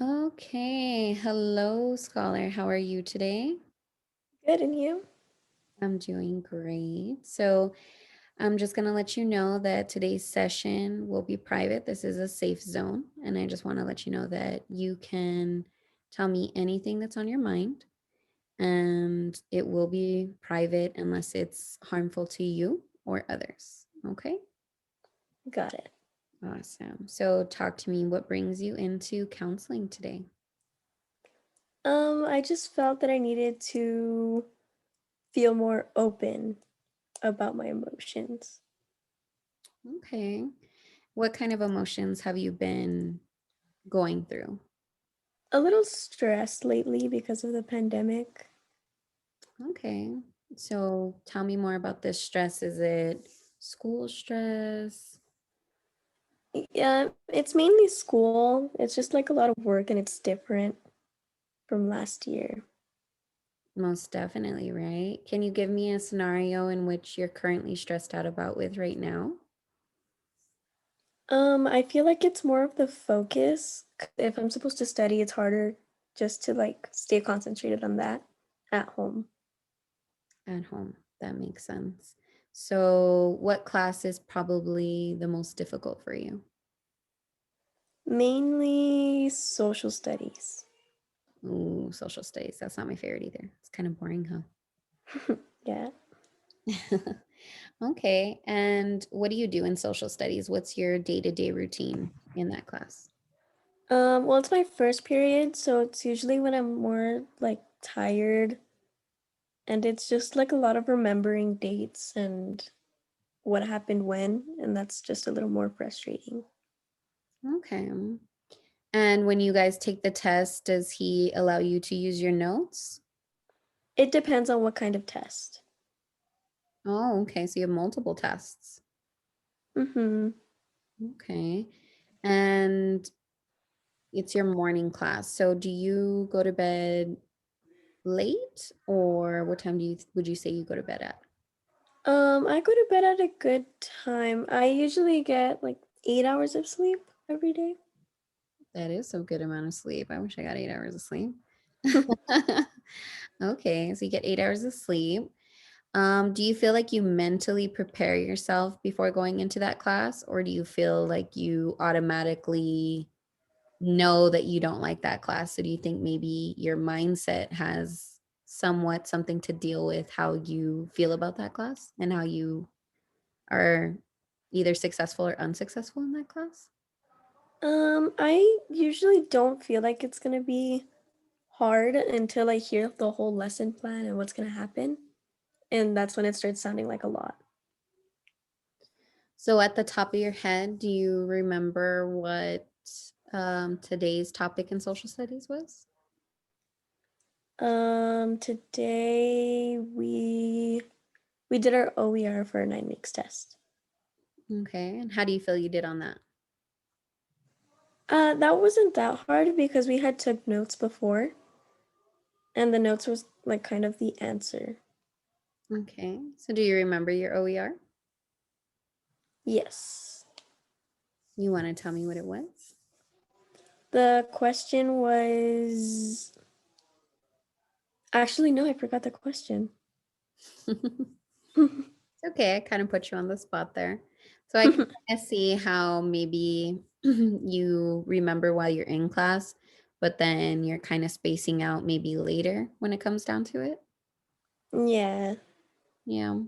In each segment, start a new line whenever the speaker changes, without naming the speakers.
Okay, hello, Scholar. How are you today?
Good, and you?
I'm doing great. So, I'm just going to let you know that today's session will be private. This is a safe zone. And I just want to let you know that you can tell me anything that's on your mind, and it will be private unless it's harmful to you or others. Okay,
Got it.
awesome. So, talk to me. What brings you into counseling today?
I just felt that I needed to feel more open about my emotions.
Okay. What kind of emotions have you been going through?
A little stressed lately because of the pandemic.
Okay. So tell me more about this stress. Is it school stress?
Yeah, it's mainly school. It's just like a lot of work and it's different from last year.
Most definitely, right? Can you give me a scenario in which you're currently stressed out about with right now?
I feel like it's more of the focus. If I'm supposed to study, it's harder just to like stay concentrated on that at home.
At home. That makes sense. So, what class is probably the most difficult for you?
Mainly social studies.
Ooh, social studies. That's not my favorite either. It's kind of boring, huh?
Yeah.
Okay. And what do you do in social studies? What's your day-to-day routine in that class?
Well, it's my first period, so it's usually when I'm more like tired, and it's just like a lot of remembering dates and what happened when, and that's just a little more frustrating.
Okay. And when you guys take the test, does he allow you to use your notes?
It depends on what kind of test.
Oh, okay. So you have multiple tests.
Mm-hmm.
Okay. And it's your morning class. So do you go to bed late, or what time would you say you go to bed at?
I go to bed at a good time. I usually get like 8 hours of sleep every day.
That is a good amount of sleep. I wish I got 8 hours of sleep. Okay, so you get 8 hours of sleep. Do you feel like you mentally prepare yourself before going into that class, or do you feel like you automatically know that you don't like that class? So do you think maybe your mindset has somewhat something to deal with how you feel about that class and how you are either successful or unsuccessful in that class?
I usually don't feel like it's gonna be hard until I hear the whole lesson plan and what's gonna happen, and that's when it starts sounding like a lot.
So at the top of your head, do you remember what today's topic in social studies was?
Today we did our OER for a 9 weeks test.
Okay, and how do you feel you did on that?
That wasn't that hard because we had took notes before, and the notes was like kind of the answer.
Okay, so do you remember your OER?
Yes.
You want to tell me what it was?
The question was actually no, I forgot the question.
It's okay. I kind of put you on the spot there. So I can kind of see how maybe you remember while you're in class, but then you're kind of spacing out maybe later when it comes down to it.
Yeah.
Yeah.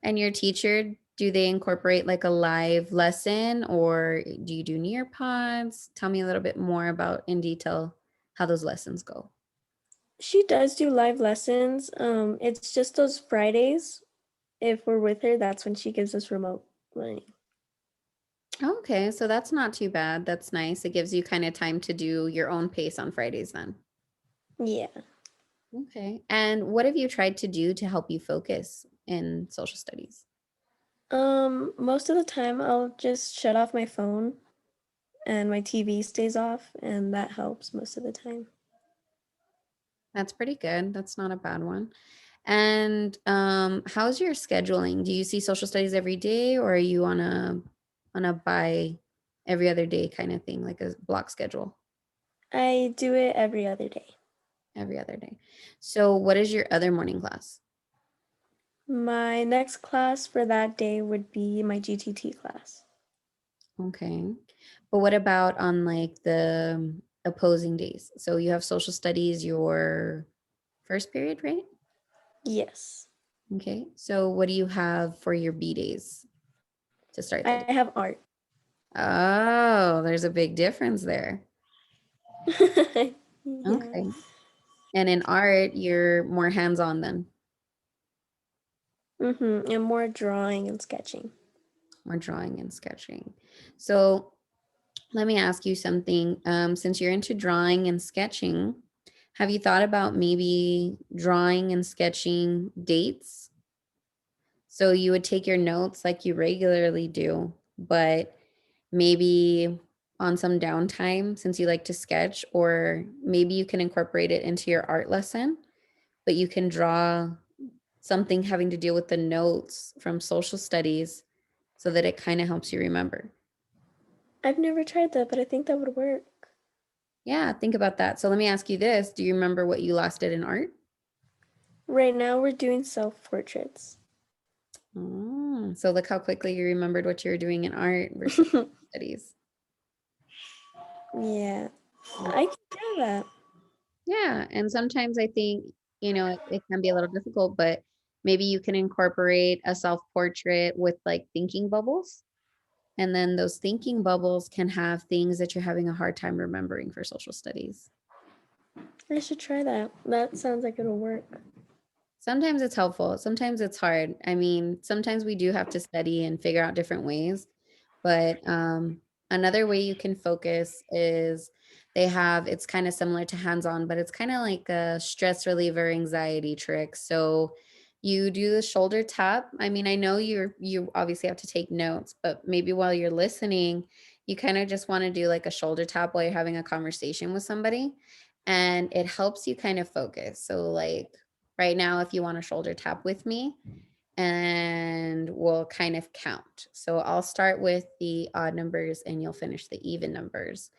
And your teacher, do they incorporate like a live lesson, or do you do near pods? Tell me a little bit more about in detail how those lessons go.
She does do live lessons. It's just those Fridays. If we're with her, that's when she gives us remote learning.
Okay, so that's not too bad. That's nice. It gives you kind of time to do your own pace on Fridays then.
Yeah.
Okay. And what have you tried to do to help you focus in social studies?
Most of the time I'll just shut off my phone and my TV stays off, and that helps most of the time.
That's pretty good. That's not a bad one. And how's your scheduling? Do you see social studies every day, or are you on a by every other day kind of thing, like a block schedule?
I do it every other day.
Every other day. So what is your other morning class?
My next class for that day would be my GTT class.
Okay. But what about on like the opposing days? So you have social studies your first period, right?
Yes.
Okay. So what do you have for your B days to start the day?
I have art.
Oh, there's a big difference there.
Yeah.
Okay. And in art, you're more hands-on then,
And more drawing and sketching.
more drawing and sketching. So let me ask you something. Since you're into drawing and sketching, have you thought about maybe drawing and sketching dates? So you would take your notes like you regularly do, but maybe on some downtime since you like to sketch, or maybe you can incorporate it into your art lesson, but you can draw something having to deal with the notes from social studies so that it kind of helps you remember.
I've never tried that, but I think that would work.
Yeah, think about that. So let me ask you this. Do you remember what you last did in art?
Right now, we're doing self portraits.
Oh, so look how quickly you remembered what you were doing in art versus studies.
Yeah, I can try that.
Yeah, and sometimes I think, it can be a little difficult, but maybe you can incorporate a self-portrait with like thinking bubbles. And then those thinking bubbles can have things that you're having a hard time remembering for social studies.
I should try that. That sounds like it'll work.
Sometimes it's helpful, sometimes it's hard. I mean, sometimes we do have to study and figure out different ways, but another way you can focus is it's kind of similar to hands-on, but it's kind of like a stress reliever anxiety trick. So you do the shoulder tap. I mean, I know you obviously have to take notes, but maybe while you're listening, you kind of just want to do like a shoulder tap while you're having a conversation with somebody, and it helps you kind of focus. So like right now, if you want to shoulder tap with me, and we'll kind of count. So I'll start with the odd numbers and you'll finish the even numbers.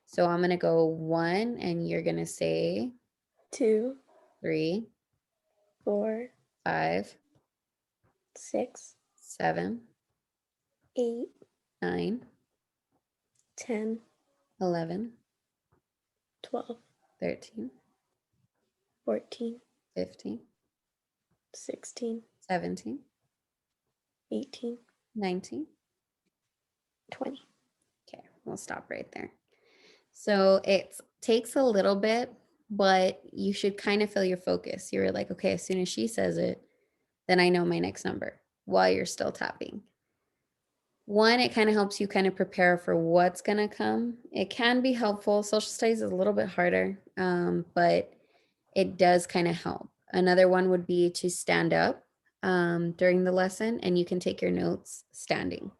So I'm going to go 1 and you're going to say
2,
3,
4,
5,
6,
7,
8,
9,
10,
11,
12,
13,
14,
15,
16,
17,
18,
19.
20.
Okay, we'll stop right there. So it takes a little bit, but you should kind of feel your focus. You're like, okay, as soon as she says it, then I know my next number while you're still tapping. One, it kind of helps you kind of prepare for what's going to come. It can be helpful. Social studies is a little bit harder, but it does kind of help. Another one would be to stand up during the lesson and you can take your notes standing.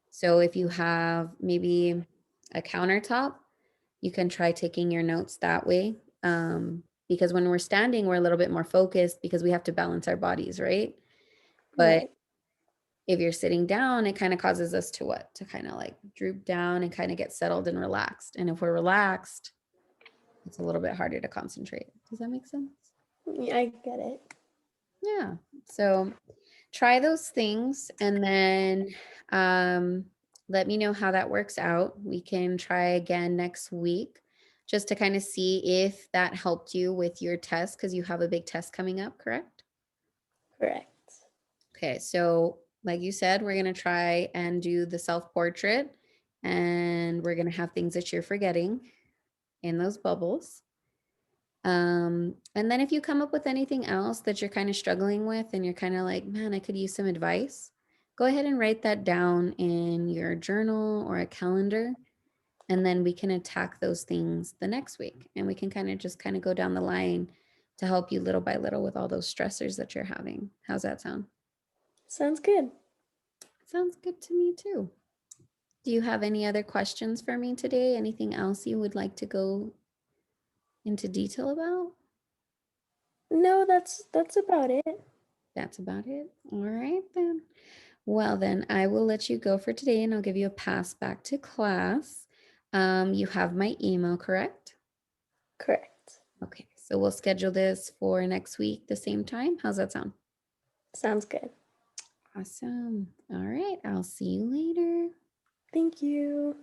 So if you have maybe a countertop, you can try taking your notes that way. Because when we're standing, we're a little bit more focused because we have to balance our bodies, right? But
Right.
if you're sitting down, it kind of causes us to what? To kind of like droop down and kind of get settled and relaxed. And if we're relaxed, it's a little bit harder to concentrate. Does that make sense?
Yeah, I get it.
Yeah. So try those things and then um, let me know how that works out. We can try again next week just to kind of see if that helped you with your test because you have a big test coming up, correct?
Correct.
Okay, so like you said, we're going to try and do the self portrait and we're going to have things that you're forgetting in those bubbles. And then if you come up with anything else that you're kind of struggling with and you're kind of like, man, I could use some advice, go ahead and write that down in your journal or a calendar. And then we can attack those things the next week. And we can kind of go down the line to help you little by little with all those stressors that you're having. How's that sound?
Sounds good.
Sounds good to me too. Do you have any other questions for me today? Anything else you would like to go into detail about?
No, that's about it.
That's about it. All right, then. Well, then I will let you go for today and I'll give you a pass back to class. You have my email, correct?
Correct.
Okay, so we'll schedule this for next week, the same time. How's that sound?
Sounds good.
Awesome. All right, I'll see you later.
Thank you.